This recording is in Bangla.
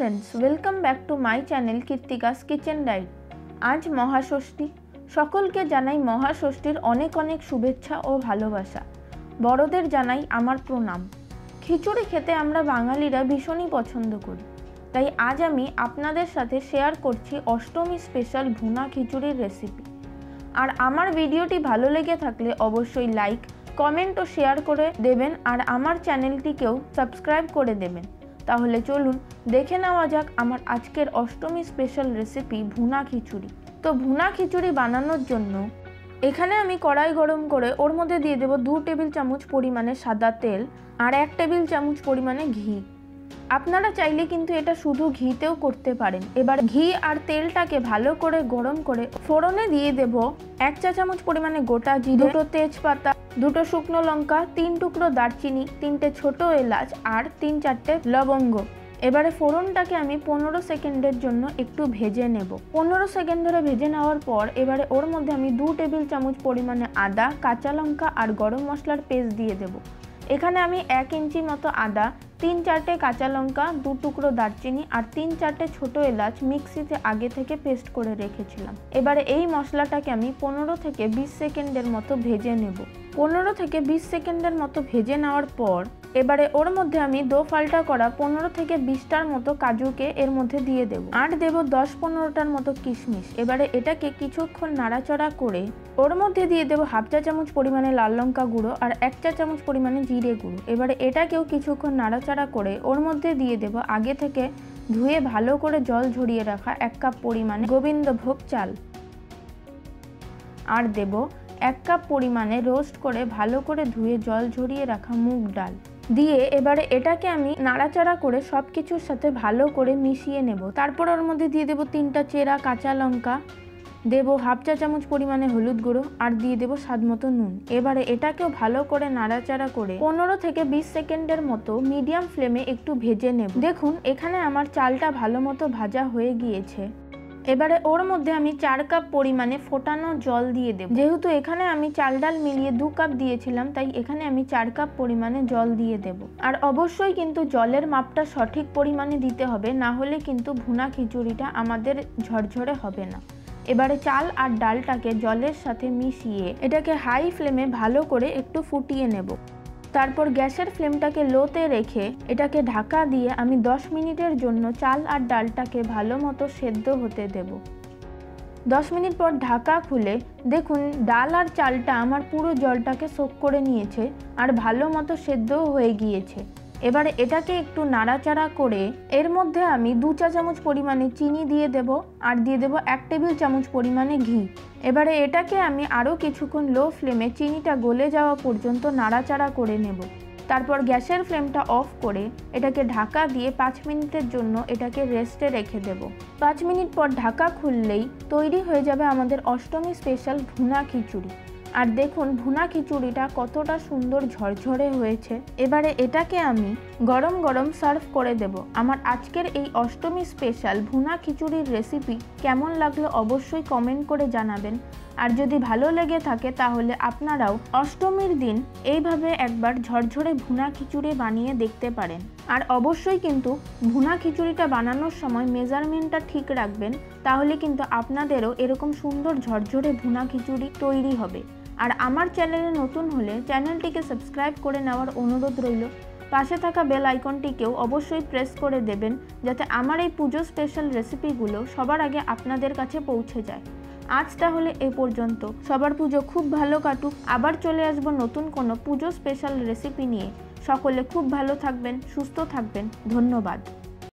Friends, welcome back to my channel Keertika's kitchen diet. आज महाषष्ठी, सकलके जानाई महाषष्ठीर अनेक अनेक शुभेच्छा और भालोबासा। बड़ोदेर जानाई आमार प्रणाम। खिचुड़ी खेते आमरा बांगालीरा भीषणই पछंद करी, ताई आज आमी आपनादेर साथे शेयर करछि अष्टमी स्पेशल भुना खिचुड़िर रेसिपि। और आमार भिडियोटी भालो लेगे थाकले अवश्यई लाइक कमेंट और शेयर करे देबेन और आमार चैनलटिकेও सबस्क्राइब करे देबेन। ताहले चलुन देखे नेওয়া যাক আমার আজকের অষ্টমী স্পেশাল রেসিপি ভুনা খিচুড়ি। তো ভুনা খিচুড়ি বানানোর জন্য এখানে আমি কড়াই গরম করে ওর মধ্যে দিয়ে দেব 2 টেবিল চামচ পরিমাণে সাদা তেল আর 1 টেবিল চামচ পরিমাণে ঘি। আপনারা চাইলে কিন্তু এটা শুধু ঘিতেও করতে পারেন। এবার ঘি আর তেলটাকে ভালো করে গরম করে ফোড়নে দিয়ে দেব 1 চা চামচ পরিমাণে গোটা জিরে, 2 তেজপাতা, 2 শুকনো লঙ্কা, 3 টুকরো দারচিনি, 3টে ছোট এলাচ আর 3-4টে লবঙ্গ। এবারে ফোড়নটাকে আমি 15 সেকেন্ডের জন্য একটু ভেজে নেব। 15 সেকেন্ড ধরে ভেজে নেওয়ার পর এবারে ওর মধ্যে আমি 2 টেবিল চামচ পরিমাণে আদা, কাঁচা লঙ্কা আর গরম মশলার পেস্ট দিয়ে দেব। এখানে আমি 1 ইঞ্চি মতো আদা, 3-4টে কাঁচা লঙ্কা, 2 টুকরো দারচিনি আর 3-4টে ছোট এলাচ মিক্সিতে আগে থেকে পেস্ট করে রেখেছিলাম। এবারে এই মশলাটাকে আমি 15 থেকে 20 সেকেন্ডের মতো ভেজে নেব। 15 থেকে 20 সেকেন্ডের মতো ভেজে নেওয়ার পর এবারে ওর মধ্যে আমি দো ফাল্টা করা 15 থেকে 20টার মতো কাজুকে এর মধ্যে দিয়ে দেব আর দেব 10-15টার মতো কিশমিশ। এবারে এটাকে কিছুক্ষণ নাড়াচাড়া করে ওর মধ্যে দিয়ে দেব 1/2 চা চামচ পরিমাণে লাল লঙ্কা গুঁড়ো আর 1 চা চামচ পরিমাণে জিরে গুঁড়ো। এবারে এটাকেও কিছুক্ষণ নাড়াচাড়া করে ওর মধ্যে দিয়ে দেব আগে থেকে ধুয়ে ভালো করে জল ঝরিয়ে রাখা 1 কাপ পরিমাণে গোবিন্দভোগ চাল আর দেব 1 কাপ পরিমাণে রোস্ট করে ভালো করে ধুয়ে জল ঝরিয়ে রাখা মুগ ডাল দিয়ে এবারে এটাকে আমি নাড়াচাড়া করে সব কিছুর সাথে ভালো করে মিশিয়ে নেব। তারপর ওর মধ্যে দিয়ে দেব 3টা চেরা কাঁচা লঙ্কা, দেব 1/2 চা চামচ পরিমাণে হলুদ গুঁড়ো আর দিয়ে দেব স্বাদমতো নুন। এবারে এটাকেও ভালো করে নাড়াচাড়া করে 15 থেকে 20 সেকেন্ডের মতো মিডিয়াম ফ্লেমে একটু ভেজে নেব। দেখুন এখানে আমার চালটা ভালো মতো ভাজা হয়ে গিয়েছে। এবারে ওর মধ্যে আমি 4 কাপ পরিমাণে ফোটানো জল দিয়ে দেব। যেহেতু এখানে আমি চাল ডাল মিলিয়ে 2 কাপ দিয়েছিলাম, তাই এখানে আমি 4 কাপ পরিমাণে জল দিয়ে দেব। আর অবশ্যই কিন্তু জলের মাপটা সঠিক পরিমাণে দিতে হবে, না হলে কিন্তু ভুনা খিচুড়িটা আমাদের ঝরঝরে হবে না। এবারে চাল আর ডালটাকে জলের সাথে মিশিয়ে এটাকে হাই ফ্লেমে ভালো করে একটু ফুটিয়ে নেব। তারপর গ্যাসের ফ্লেমটাকে লোতে রেখে এটাকে ঢাকা দিয়ে আমি 10 মিনিটের জন্য চাল আর ডালটাকে ভালো মতো সেদ্ধ হতে দেব। 10 মিনিট পর ঢাকা খুলে দেখুন ডাল আর চালটা আমার পুরো জলটাকে সোক করে নিয়েছে আর ভালো মতো সেদ্ধও হয়ে গিয়েছে। এবারে এটাকে একটু নাড়াচাড়া করে এর মধ্যে আমি 2 চা চামচ পরিমাণে চিনি দিয়ে দেব আর দিয়ে দেব 1 টেবিল চামচ পরিমাণে ঘি। এবারে এটাকে আমি আরও কিছুক্ষণ লো ফ্লেমে চিনিটা গলে যাওয়া পর্যন্ত নাড়াচাড়া করে নেব। তারপর গ্যাসের ফ্লেমটা অফ করে এটাকে ঢাকা দিয়ে 5 মিনিটের জন্য এটাকে রেস্টে রেখে দেব। 5 মিনিট পর ঢাকা খুললেই তৈরি হয়ে যাবে আমাদের অষ্টমী স্পেশাল ভুনা খিচুড়ি। আর দেখুন ভুনা খিচুড়িটা কতটা সুন্দর ঝরঝরে হয়েছে। এবারে এটাকে আমি গরম গরম সার্ভ করে দেব। আমার আজকের এই অষ্টমী স্পেশাল ভুনা খিচুড়ির রেসিপি কেমন লাগলো অবশ্যই কমেন্ট করে জানাবেন। আর যদি ভালো লেগে থাকে তাহলে আপনারাও অষ্টমীর দিন এইভাবে একবার ঝরঝরে ভুনা খিচুড়ি বানিয়ে দেখতে পারেন। আর অবশ্যই কিন্তু ভুনা খিচুড়িটা বানানোর সময় মেজারমেন্টটা ঠিক রাখবেন, তাহলে কিন্তু আপনাদেরও এরকম সুন্দর ঝরঝরে ভুনা খিচুড়ি তৈরি হবে। আর আমার চ্যানেলে নতুন হলে চ্যানেলটিকে সাবস্ক্রাইব করে নেওয়ার অনুরোধ রইল। পাশে থাকা বেল আইকনটিকেও অবশ্যই প্রেস করে দেবেন, যাতে আমার এই পুজো স্পেশাল রেসিপিগুলো সবার আগে আপনাদের কাছে পৌঁছে যায়। আজ তাহলে এ পর্যন্ত। সবার পুজো খুব ভালো কাটুক। আবার চলে আসবো নতুন কোনো পুজো স্পেশাল রেসিপি নিয়ে। সকলে খুব ভালো থাকবেন, সুস্থ থাকবেন। ধন্যবাদ।